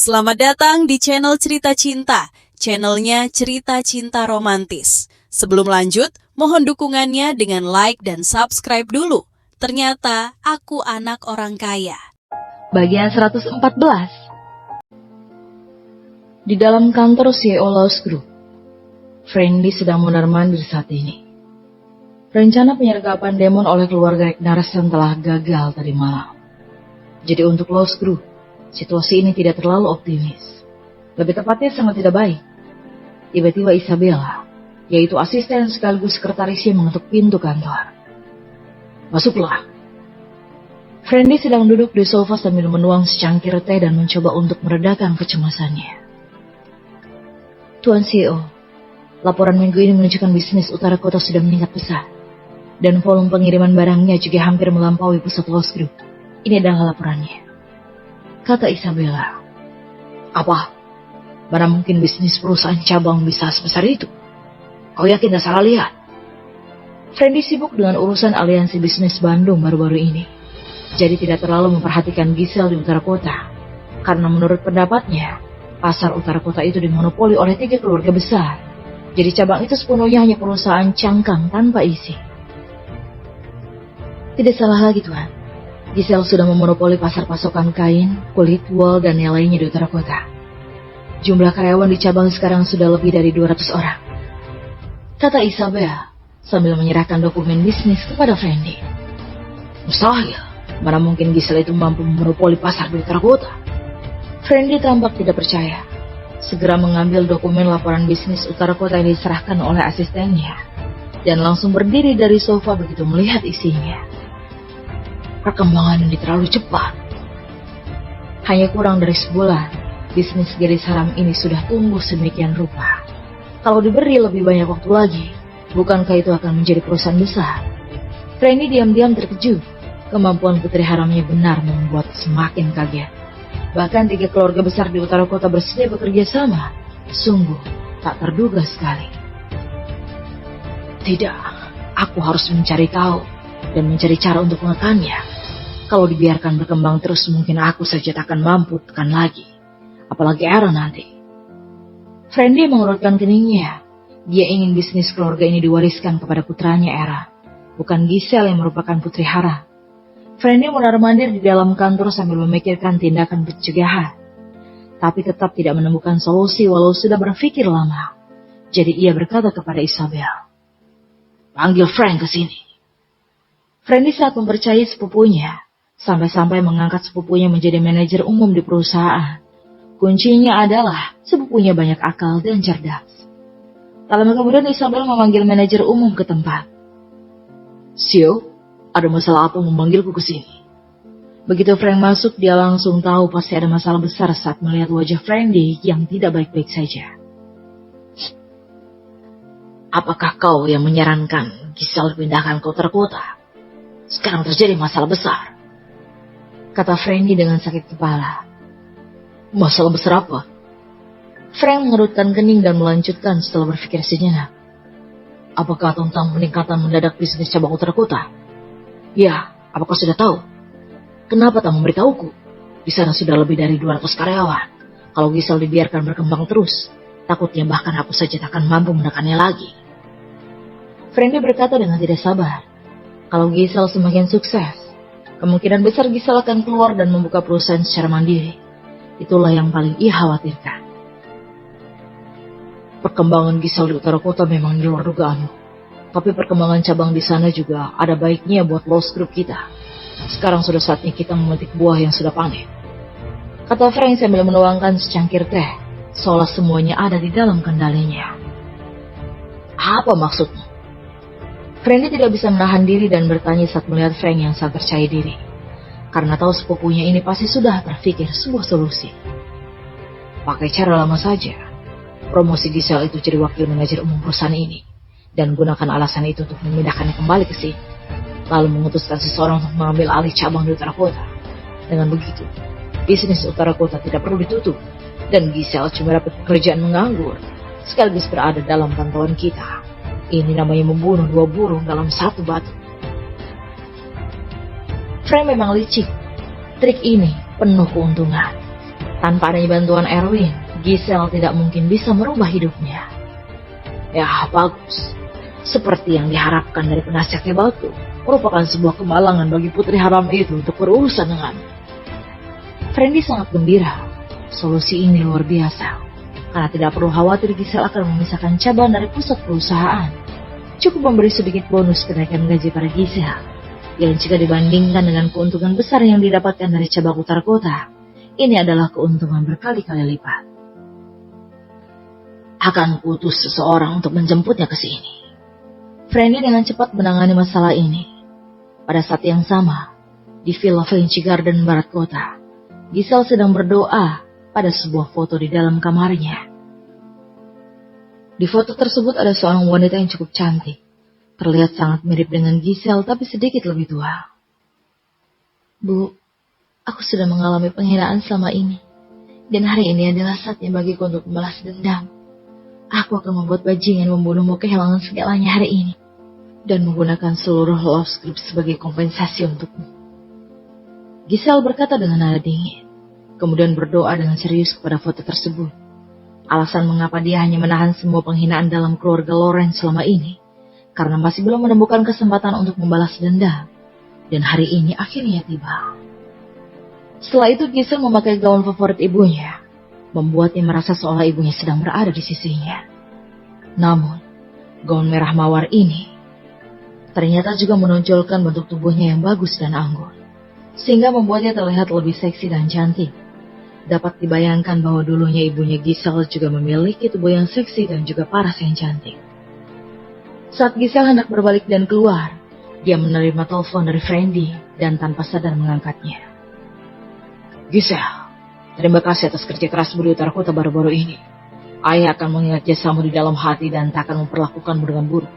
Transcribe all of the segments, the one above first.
Selamat datang di channel Cerita Cinta, channelnya Cerita Cinta Romantis. Sebelum lanjut, mohon dukungannya dengan like dan subscribe dulu. Ternyata aku anak orang kaya. Bagian 114. Di dalam kantor CEO Lowe's Group, Friendly sedang mondar-mandir saat ini. Rencana penyergapan Damon oleh keluarga Ignarsson telah gagal tadi malam. Jadi untuk Lowe's Group, situasi ini tidak terlalu optimis. Lebih tepatnya sangat tidak baik. Tiba-tiba Isabella, yaitu asisten sekaligus sekretarisnya, mengetuk pintu kantor. Masuklah. Friendly sedang duduk di sofa sambil menuang secangkir teh dan mencoba untuk meredakan kecemasannya. Tuan CEO, laporan minggu ini menunjukkan bisnis utara kota sudah meningkat besar. Dan volume pengiriman barangnya juga hampir melampaui pusat Lowe's Group. Ini adalah laporannya, kata Isabella. Apa? Mana mungkin bisnis perusahaan cabang bisa sebesar itu? Kau yakin tak salah lihat? Friendly sibuk dengan urusan aliansi bisnis Bandung baru-baru ini. Jadi tidak terlalu memperhatikan Giselle di utara kota. Karena menurut pendapatnya, pasar utara kota itu dimonopoli oleh 3 keluarga besar. Jadi cabang itu sepenuhnya hanya perusahaan cangkang tanpa isi. Tidak salah lagi, Tuan. Giselle sudah memonopoli pasar pasokan kain, kulit, wol, dan yang lainnya di utara kota. Jumlah karyawan di cabang sekarang sudah lebih dari 200 orang. Kata Isabel sambil menyerahkan dokumen bisnis kepada Friendly. Mustahil, mana mungkin Giselle itu mampu memonopoli pasar di utara kota? Friendly tampak tidak percaya. Segera mengambil dokumen laporan bisnis utara kota yang diserahkan oleh asistennya. Dan langsung berdiri dari sofa begitu melihat isinya. Perkembangan ini terlalu cepat. Hanya kurang dari sebulan, bisnis gadis haram ini sudah tumbuh sedemikian rupa. Kalau diberi lebih banyak waktu lagi, bukankah itu akan menjadi perusahaan besar? Friendly diam-diam terkejut. Kemampuan putri haramnya benar membuat semakin kaget. Bahkan 3 keluarga besar di utara kota bersedia bekerja sama. Sungguh tak terduga sekali. Tidak, aku harus mencari tahu dan mencari cara untuk menekannya. Kalau dibiarkan berkembang terus, mungkin aku saja tak akan mampu tekan lagi. Apalagi Era nanti. Friendly mengurutkan keningnya. Dia ingin bisnis keluarga ini diwariskan kepada putranya Era, bukan Giselle yang merupakan putri haram. Friendly mondar-mandir di dalam kantor sambil memikirkan tindakan pencegahan. Tapi tetap tidak menemukan solusi walau sudah berpikir lama. Jadi ia berkata kepada Isabel, panggil Frank ke sini. Friendly sangat mempercayai sepupunya, sampai-sampai mengangkat sepupunya menjadi manajer umum di perusahaan. Kuncinya adalah sepupunya banyak akal dan cerdas. Tak lama kemudian Isabel memanggil manajer umum ke tempat. Sio, ada masalah apa memanggilku ke sini? Begitu Frank masuk, dia langsung tahu pasti ada masalah besar saat melihat wajah Friendly yang tidak baik-baik saja. Apakah kau yang menyarankan Giselle pindahkan ke utara kota? Sekarang terjadi masalah besar, kata Friendly dengan sakit kepala. Masalah besar apa? Frank mengerutkan kening dan melanjutkan setelah berpikir sejenak. Apakah tentang peningkatan mendadak bisnis cabang utara kota? Ya, apakah sudah tahu? Kenapa tak memberitahuku? Di sana sudah lebih dari 200 karyawan. Kalau Giselle dibiarkan berkembang terus, takutnya bahkan aku saja tak akan mampu menekannya lagi. Friendly berkata dengan tidak sabar. Kalau Giselle semakin sukses, kemungkinan besar Giselle akan keluar dan membuka perusahaan secara mandiri. Itulah yang paling ia khawatirkan. Perkembangan Giselle di utara kota memang di luar dugaanmu. Tapi perkembangan cabang di sana juga ada baiknya buat Lowe's Group kita. Sekarang sudah saatnya kita memetik buah yang sudah panen, kata Frank sambil menuangkan secangkir teh, seolah semuanya ada di dalam kendalinya. Apa maksudmu? Friendly tidak bisa menahan diri dan bertanya saat melihat Frank yang sangat percaya diri. Karena tahu sepupunya ini pasti sudah berpikir sebuah solusi. Pakai cara lama saja. Promosi Giselle itu jadi wakil manajer umum perusahaan ini. Dan gunakan alasan itu untuk memindahkannya kembali ke sini. Lalu mengutuskan seseorang untuk mengambil alih cabang di utara kota. Dengan begitu, bisnis utara kota tidak perlu ditutup. Dan Giselle cuma dapat pekerjaan menganggur, sekaligus berada dalam pantauan kita. Ini namanya membunuh 2 burung dalam 1 batu. Frank memang licik. Trik ini penuh keuntungan. Tanpa adanya bantuan Erwin, Giselle tidak mungkin bisa merubah hidupnya. Ya, bagus. Seperti yang diharapkan dari penasihatnya Batu, merupakan sebuah kemalangan bagi putri haram itu untuk berurusan dengan. Friendly sangat gembira. Solusi ini luar biasa, karena tidak perlu khawatir Giselle akan memisahkan cabang dari pusat perusahaan. Cukup memberi sedikit bonus kenaikan gaji pada Giselle, yang jika dibandingkan dengan keuntungan besar yang didapatkan dari cabang utara kota, ini adalah keuntungan berkali-kali lipat. Akan kuutus seseorang untuk menjemputnya ke sini. Friendly dengan cepat menangani masalah ini. Pada saat yang sama, di Villa Vinci Garden barat kota, Giselle sedang berdoa pada sebuah foto di dalam kamarnya. Di foto tersebut ada seorang wanita yang cukup cantik. Terlihat sangat mirip dengan Giselle tapi sedikit lebih tua. Bu, aku sudah mengalami penghinaan selama ini. Dan hari ini adalah saatnya bagiku untuk membalas dendam. Aku akan membuat bajingan membunuhmu kehilangan segalanya hari ini. Dan menggunakan seluruh love script sebagai kompensasi untukmu. Giselle berkata dengan nada dingin. Kemudian berdoa dengan serius kepada foto tersebut. Alasan mengapa dia hanya menahan semua penghinaan dalam keluarga Lawrence selama ini, karena masih belum menemukan kesempatan untuk membalas dendam. Dan hari ini akhirnya tiba. Setelah itu Giselle memakai gaun favorit ibunya, membuatnya merasa seolah ibunya sedang berada di sisinya. Namun, gaun merah mawar ini ternyata juga menonjolkan bentuk tubuhnya yang bagus dan anggun, sehingga membuatnya terlihat lebih seksi dan cantik. Dapat dibayangkan bahwa dulunya ibunya Giselle juga memiliki tubuh yang seksi dan juga paras yang cantik. Saat Giselle hendak berbalik dan keluar, dia menerima telepon dari Friendly dan tanpa sadar mengangkatnya. Giselle, terima kasih atas kerja kerasmu di utara kota baru-baru ini. Ayah akan mengingat jasamu di dalam hati dan tak akan memperlakukanmu dengan buruk.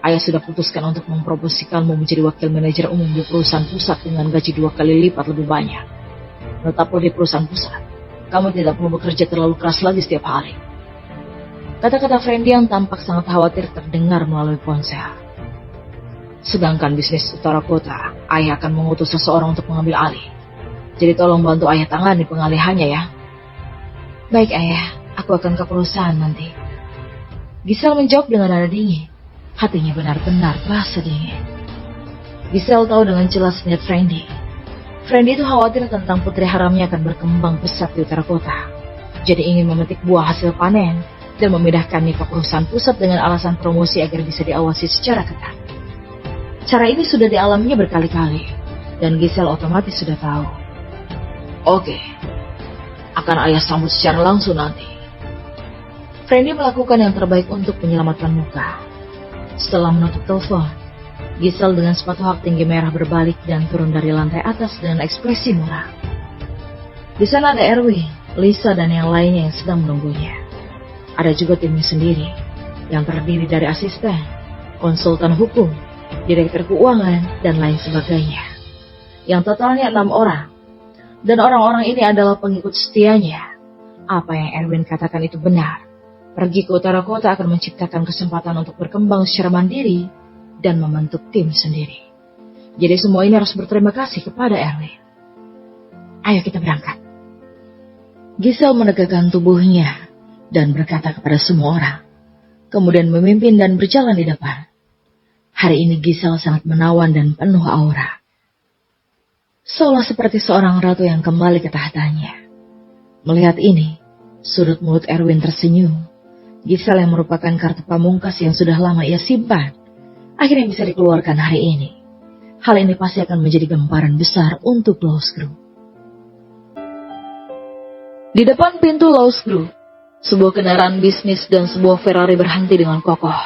Ayah sudah putuskan untuk mempromosikanmu menjadi wakil manajer umum di perusahaan pusat dengan gaji 2 kali lipat lebih banyak. Tetaplah di perusahaan pusat. Kamu tidak perlu bekerja terlalu keras lagi setiap hari. Kata-kata Friendly yang tampak sangat khawatir terdengar melalui ponsel. Sedangkan bisnis utara kota, ayah akan mengutus seseorang untuk mengambil alih. Jadi tolong bantu ayah tangani pengalihannya ya. Baik ayah, aku akan ke perusahaan nanti. Giselle menjawab dengan nada dingin. Hatinya benar-benar terasa dingin. Giselle tahu dengan jelas niat Friendly. Friendly itu khawatir tentang putri haramnya akan berkembang pesat di utara kota. Jadi ingin memetik buah hasil panen dan memindahkannya ke perusahaan pusat dengan alasan promosi agar bisa diawasi secara ketat. Cara ini sudah dialaminya berkali-kali dan Giselle otomatis sudah tahu. Oke, akan ayah sambut secara langsung nanti. Friendly melakukan yang terbaik untuk menyelamatkan muka. Setelah menutup telepon, Giselle dengan sepatu hak tinggi merah berbalik dan turun dari lantai atas dengan ekspresi murah. Di sana ada Erwin, Lisa dan yang lainnya yang sedang menunggunya. Ada juga timnya sendiri, yang terdiri dari asisten, konsultan hukum, direktur keuangan, dan lain sebagainya. Yang totalnya 6 orang. Dan orang-orang ini adalah pengikut setianya. Apa yang Erwin katakan itu benar. Pergi ke utara kota akan menciptakan kesempatan untuk berkembang secara mandiri dan membentuk tim sendiri. Jadi semua ini harus berterima kasih kepada Erwin. Ayo kita berangkat. Giselle menegakkan tubuhnya dan berkata kepada semua orang. Kemudian memimpin dan berjalan di depan. Hari ini Giselle sangat menawan dan penuh aura. Seolah seperti seorang ratu yang kembali ke tahtanya. Melihat ini, sudut mulut Erwin tersenyum. Giselle yang merupakan kartu pamungkas yang sudah lama ia simpan, akhirnya bisa dikeluarkan hari ini. Hal ini pasti akan menjadi gambaran besar untuk Lowe's Group. Di depan pintu Lowe's Group, sebuah kendaraan bisnis dan sebuah Ferrari berhenti dengan kokoh.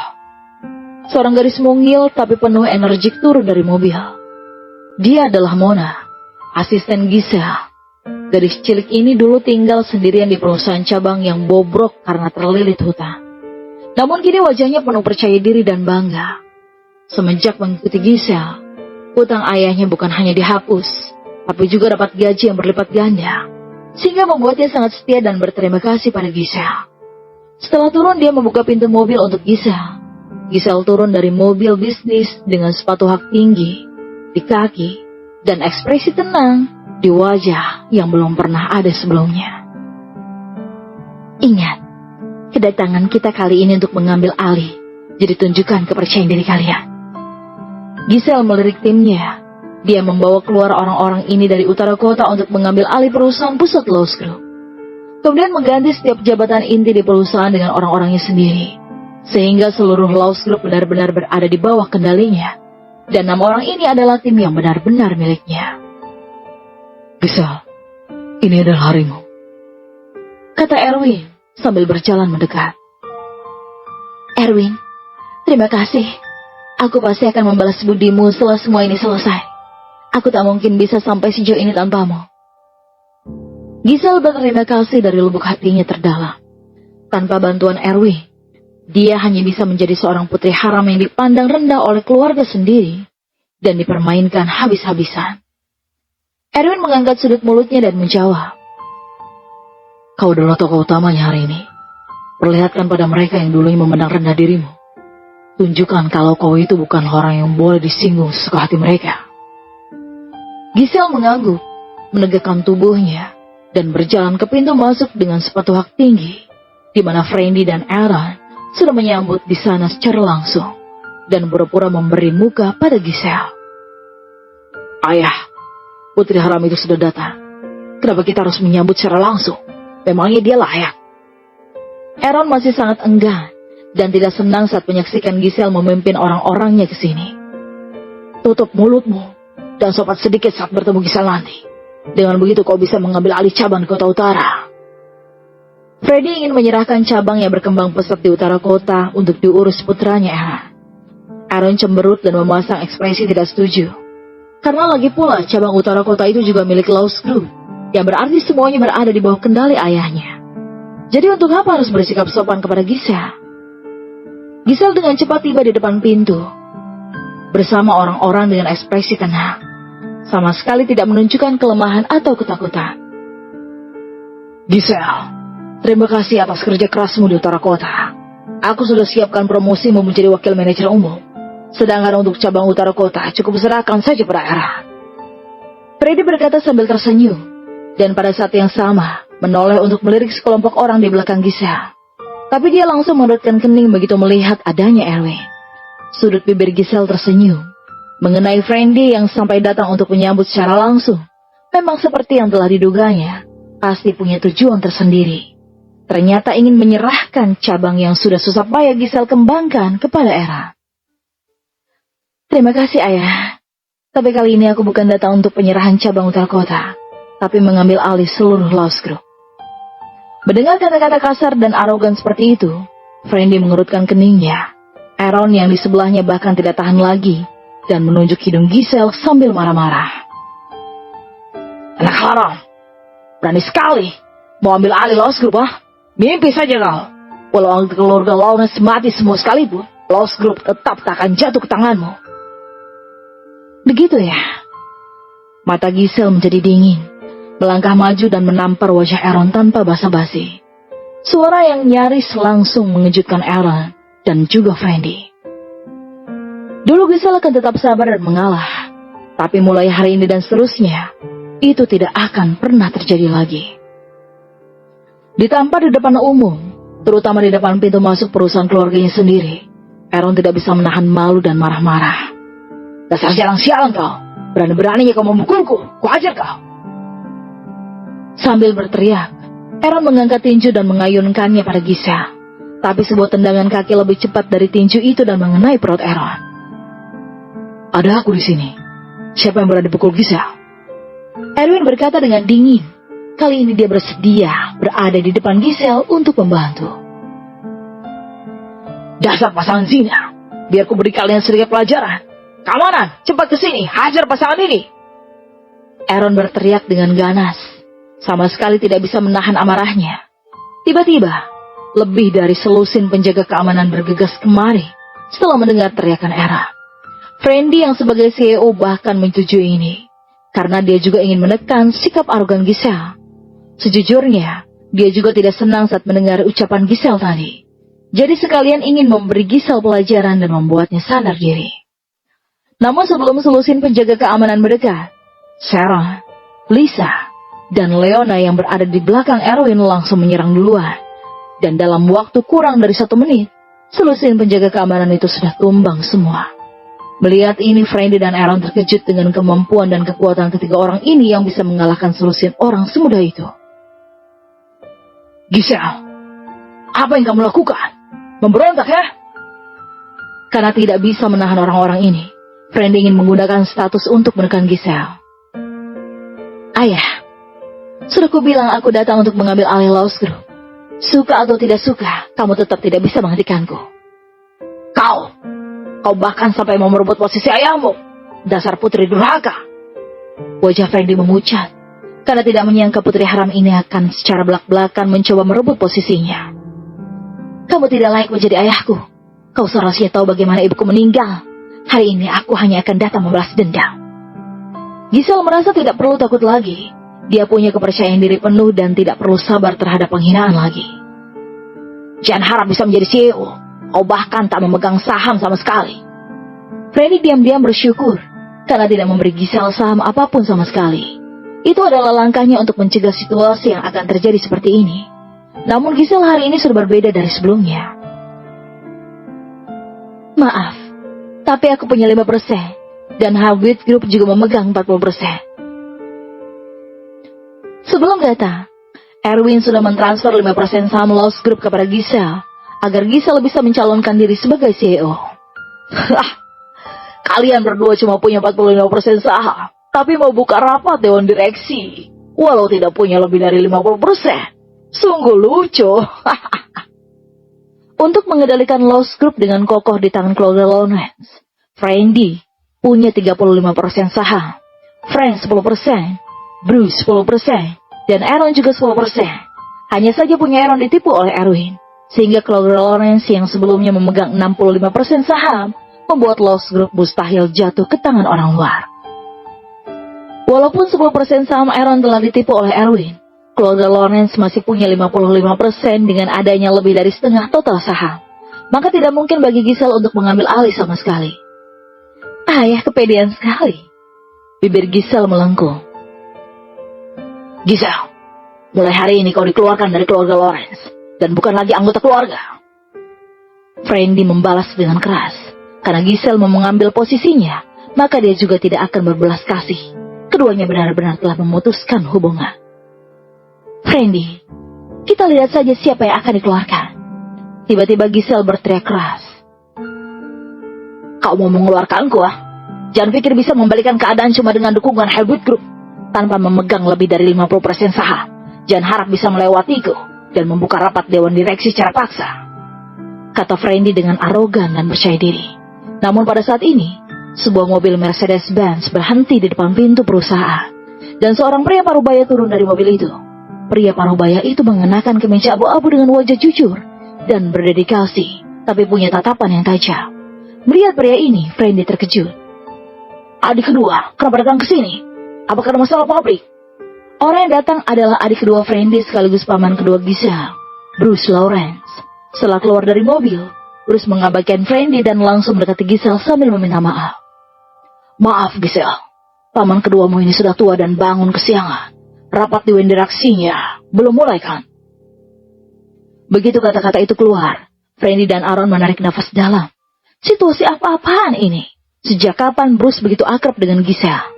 Seorang gadis mungil tapi penuh energik turun dari mobil. Dia adalah Mona, asisten Giselle. Gadis cilik ini dulu tinggal sendirian di perusahaan cabang yang bobrok karena terlilit hutang. Namun kini wajahnya penuh percaya diri dan bangga. Semenjak mengikuti Giselle, hutang ayahnya bukan hanya dihapus, tapi juga dapat gaji yang berlipat ganda, sehingga membuatnya sangat setia dan berterima kasih pada Giselle. Setelah turun, dia membuka pintu mobil untuk Giselle. Giselle turun dari mobil bisnis dengan sepatu hak tinggi di kaki dan ekspresi tenang di wajah yang belum pernah ada sebelumnya. Ingat, kedatangan kita kali ini untuk mengambil alih. Jadi tunjukkan kepercayaan diri kalian. Giselle melirik timnya. Dia membawa keluar orang-orang ini dari utara kota untuk mengambil alih perusahaan pusat Lowe's Group. Kemudian mengganti setiap jabatan inti di perusahaan dengan orang-orangnya sendiri. Sehingga seluruh Lowe's Group benar-benar berada di bawah kendalinya. Dan 6 orang ini adalah tim yang benar-benar miliknya. Giselle, ini adalah harimu, kata Erwin sambil berjalan mendekat. Erwin, terima kasih. Aku pasti akan membalas budimu setelah semua ini selesai. Aku tak mungkin bisa sampai sejauh ini tanpamu. Giselle berterima kasih dari lubuk hatinya terdalam. Tanpa bantuan Erwin, dia hanya bisa menjadi seorang putri haram yang dipandang rendah oleh keluarga sendiri dan dipermainkan habis-habisan. Erwin mengangkat sudut mulutnya dan menjawab, kau adalah tokoh utamanya hari ini. Perlihatkan pada mereka yang dulunya memandang rendah dirimu. Tunjukkan kalau kau itu bukan orang yang boleh disinggung sesuka hati mereka. Giselle mengangguk, menegakkan tubuhnya, dan berjalan ke pintu masuk dengan sepatu hak tinggi, di mana Frandy dan Aaron sudah menyambut di sana secara langsung, dan pura-pura memberi muka pada Giselle. Ayah, putri haram itu sudah datang. Kenapa kita harus menyambut secara langsung? Memangnya dia layak? Aaron masih sangat enggan dan tidak senang saat menyaksikan Giselle memimpin orang-orangnya ke sini. Tutup mulutmu dan sopan sedikit saat bertemu Giselle nanti. Dengan begitu kau bisa mengambil alih cabang di kota utara. Frandy ingin menyerahkan cabang yang berkembang pesat di utara kota untuk diurus putranya Aaron. Aaron cemberut dan memasang ekspresi tidak setuju. Karena lagi pula cabang utara kota itu juga milik Lowe's Group, yang berarti semuanya berada di bawah kendali ayahnya. Jadi untuk apa harus bersikap sopan kepada Giselle? Giselle dengan cepat tiba di depan pintu, bersama orang-orang dengan ekspresi tenang, sama sekali tidak menunjukkan kelemahan atau ketakutan. Giselle, terima kasih atas kerja kerasmu di utara kota. Aku sudah siapkan promosimu menjadi wakil manajer umum. Sedangkan untuk cabang utara kota cukup serahkan saja pada Aaron. Frandy berkata sambil tersenyum, dan pada saat yang sama menoleh untuk melirik sekelompok orang di belakang Giselle. Tapi dia langsung mengerutkan kening begitu melihat adanya Erwin. Sudut bibir Giselle tersenyum. Mengenai Frandy yang sampai datang untuk menyambut secara langsung, memang seperti yang telah diduganya, pasti punya tujuan tersendiri. Ternyata ingin menyerahkan cabang yang sudah susah payah Giselle kembangkan kepada Aaron. Terima kasih ayah. Tapi kali ini aku bukan datang untuk penyerahan cabang utara kota, tapi mengambil alih seluruh Lowe's Group. Mendengar kata-kata kasar dan arogan seperti itu, Frandy mengerutkan keningnya. Aaron yang di sebelahnya bahkan tidak tahan lagi dan menunjuk hidung Giselle sambil marah-marah. Anak haram, berani sekali mau ambil alih Lowe's Group, ah? Mimpi saja kau. Walau keluarga Lawrence mati semua sekalipun, Lowe's Group tetap tak akan jatuh ke tanganmu. Begitu ya? Mata Giselle menjadi dingin, melangkah maju dan menampar wajah Aaron tanpa basa-basi. Suara yang nyaris langsung mengejutkan Aaron dan juga Frandy. Dulu Giselle akan tetap sabar dan mengalah, tapi mulai hari ini dan seterusnya, itu tidak akan pernah terjadi lagi. Ditampar di depan umum, terutama di depan pintu masuk perusahaan keluarganya sendiri, Aaron tidak bisa menahan malu dan marah-marah. Dasar jalang sialan kau, berani-beraninya kau memukulku, ku ajar kau. Sambil berteriak, Aaron mengangkat tinju dan mengayunkannya pada Giselle. Tapi sebuah tendangan kaki lebih cepat dari tinju itu dan mengenai perut Aaron. Ada aku di sini. Siapa yang berani pukul Giselle? Erwin berkata dengan dingin. Kali ini dia bersedia berada di depan Giselle untuk membantu. Dasar pasangan zina, biar ku beri kalian sedikit pelajaran. Kawanan, cepat ke sini, hajar pasangan ini. Aaron berteriak dengan ganas, sama sekali tidak bisa menahan amarahnya. Tiba-tiba, lebih dari selusin penjaga keamanan bergegas kemari setelah mendengar teriakan Aaron. Frandy yang sebagai CEO bahkan menyetujui ini, karena dia juga ingin menekan sikap arogan Giselle. Sejujurnya, dia juga tidak senang saat mendengar ucapan Giselle tadi. Jadi sekalian ingin memberi Giselle pelajaran dan membuatnya sadar diri. Namun sebelum selusin penjaga keamanan mendekat, Sarah, Lisa, dan Leona yang berada di belakang Erwin langsung menyerang duluan Dan dalam waktu kurang dari 1 menit, selusin penjaga keamanan itu sudah tumbang semua. Melihat ini, Frandy dan Aaron terkejut dengan kemampuan dan kekuatan ketiga orang ini yang bisa mengalahkan selusin orang semudah itu. Giselle, apa yang kamu lakukan? Memberontak ya? Karena tidak bisa menahan orang-orang ini, Frandy ingin menggunakan status untuk menekan Giselle. Ayah, sudah kubilang aku datang untuk mengambil alih Lost Group. Suka atau tidak suka, kamu tetap tidak bisa menghentikanku. Kau bahkan sampai mau merebut posisi ayahmu. Dasar putri durhaka. Wajah Frandy memucat, karena tidak menyangka putri haram ini akan secara belak-belakan mencoba merebut posisinya. Kamu tidak layak menjadi ayahku. Kau seharusnya tahu bagaimana ibuku meninggal. Hari ini aku hanya akan datang membalas dendam. Giselle merasa tidak perlu takut lagi. Dia punya kepercayaan diri penuh dan tidak perlu sabar terhadap penghinaan lagi. Jangan harap bisa menjadi CEO. Kau bahkan tak memegang saham sama sekali. Frandy diam-diam bersyukur karena tidak memberi Giselle saham apapun sama sekali. Itu adalah langkahnya untuk mencegah situasi yang akan terjadi seperti ini. Namun Giselle hari ini sudah berbeda dari sebelumnya. Maaf, tapi aku punya 5% dan Habit Group juga memegang 40%. Sebelum datang, Erwin sudah mentransfer 5% saham Lost Group kepada Giselle agar Giselle bisa mencalonkan diri sebagai CEO. Kalian berdua cuma punya 45% saham, tapi mau buka rapat dewan direksi, walau tidak punya lebih dari 50%. Sungguh lucu. Untuk mengendalikan Lost Group dengan kokoh di tangan keluarga Lawrence, Frandy punya 35% saham, Frank 10%, Bruce 10%, dan Aaron juga 10%. Hanya saja punya Aaron ditipu oleh Erwin, sehingga keluarga Lawrence yang sebelumnya memegang 65% saham, membuat Lost Group mustahil jatuh ke tangan orang luar. Walaupun 10% saham Aaron telah ditipu oleh Erwin, keluarga Lawrence masih punya 55% dengan adanya lebih dari setengah total saham. Maka tidak mungkin bagi Giselle untuk mengambil alih sama sekali. Ayah kepedean sekali. Bibir Giselle melengkung. Giselle, mulai hari ini kau dikeluarkan dari keluarga Lawrence dan bukan lagi anggota keluarga. Frandy membalas dengan keras. Karena Giselle mau mengambil posisinya, maka dia juga tidak akan berbelas kasih. Keduanya benar-benar telah memutuskan hubungan. Frandy, kita lihat saja siapa yang akan dikeluarkan. Tiba-tiba Giselle berteriak keras. Kau mau mengeluarkanku, ah? Jangan pikir bisa membalikan keadaan cuma dengan dukungan Habit Group tanpa memegang lebih dari 50% saham. Jangan harap bisa melewatiku dan membuka rapat dewan direksi secara paksa, kata Frandy dengan arogan dan percaya diri. Namun pada saat ini, sebuah mobil Mercedes-Benz berhenti di depan pintu perusahaan, dan seorang pria parubaya turun dari mobil itu. Pria parubaya itu mengenakan kemeja abu-abu dengan wajah jujur dan berdedikasi, tapi punya tatapan yang tajam. Melihat pria ini, Frandy terkejut. Adik kedua, kenapa datang ke sini? Apakah ada masalah pabrik? Orang yang datang adalah adik kedua Frandy sekaligus paman kedua Giselle, Bruce Lawrence. Setelah keluar dari mobil, Bruce mengabaikan Frandy dan langsung mendekati Giselle sambil meminta maaf. Maaf Giselle, paman keduamu ini sudah tua dan bangun kesiangan. Rapat dewan direksinya belum mulai kan? Begitu kata-kata itu keluar, Frandy dan Aaron menarik nafas dalam. Situasi apa-apaan ini? Sejak kapan Bruce begitu akrab dengan Giselle?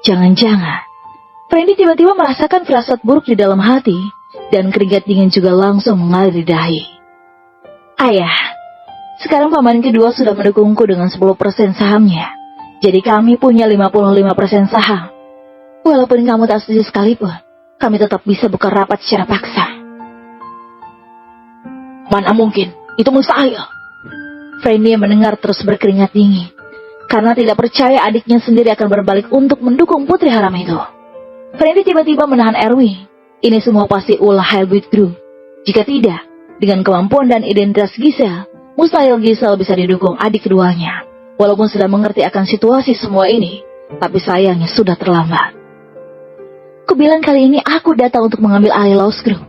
Jangan-jangan Frandy tiba-tiba merasakan firasat buruk di dalam hati, dan keringat dingin juga langsung mengalir di dahi. Ayah, sekarang paman kedua sudah mendukungku dengan 10% sahamnya. Jadi kami punya 55% saham. Walaupun kamu tak setuju sekalipun, kami tetap bisa buka rapat secara paksa. Mana mungkin, itu mustahil. Frandy yang mendengar terus berkeringat dingin, karena tidak percaya adiknya sendiri akan berbalik untuk mendukung putri haram itu. Frandy tiba-tiba menahan Erwin. Ini semua pasti ulah Habit Group. Jika tidak, dengan kemampuan dan identitas Giselle, mustahil Giselle bisa didukung adik keduanya. Walaupun sudah mengerti akan situasi semua ini, tapi sayangnya sudah terlambat. Kubilang kali ini aku datang untuk mengambil alih Lost Group.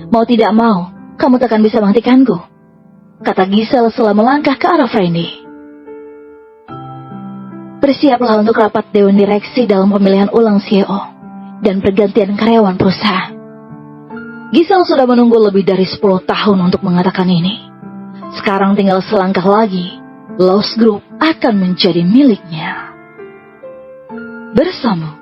Mau tidak mau, kamu takkan bisa menghentikanku, kata Giselle setelah melangkah ke arah Frandy. Bersiaplah untuk rapat dewan direksi dalam pemilihan ulang CEO dan pergantian karyawan perusahaan. Giselle sudah menunggu lebih dari 10 tahun untuk mengatakan ini. Sekarang tinggal selangkah lagi, Lost Group akan menjadi miliknya. Bersama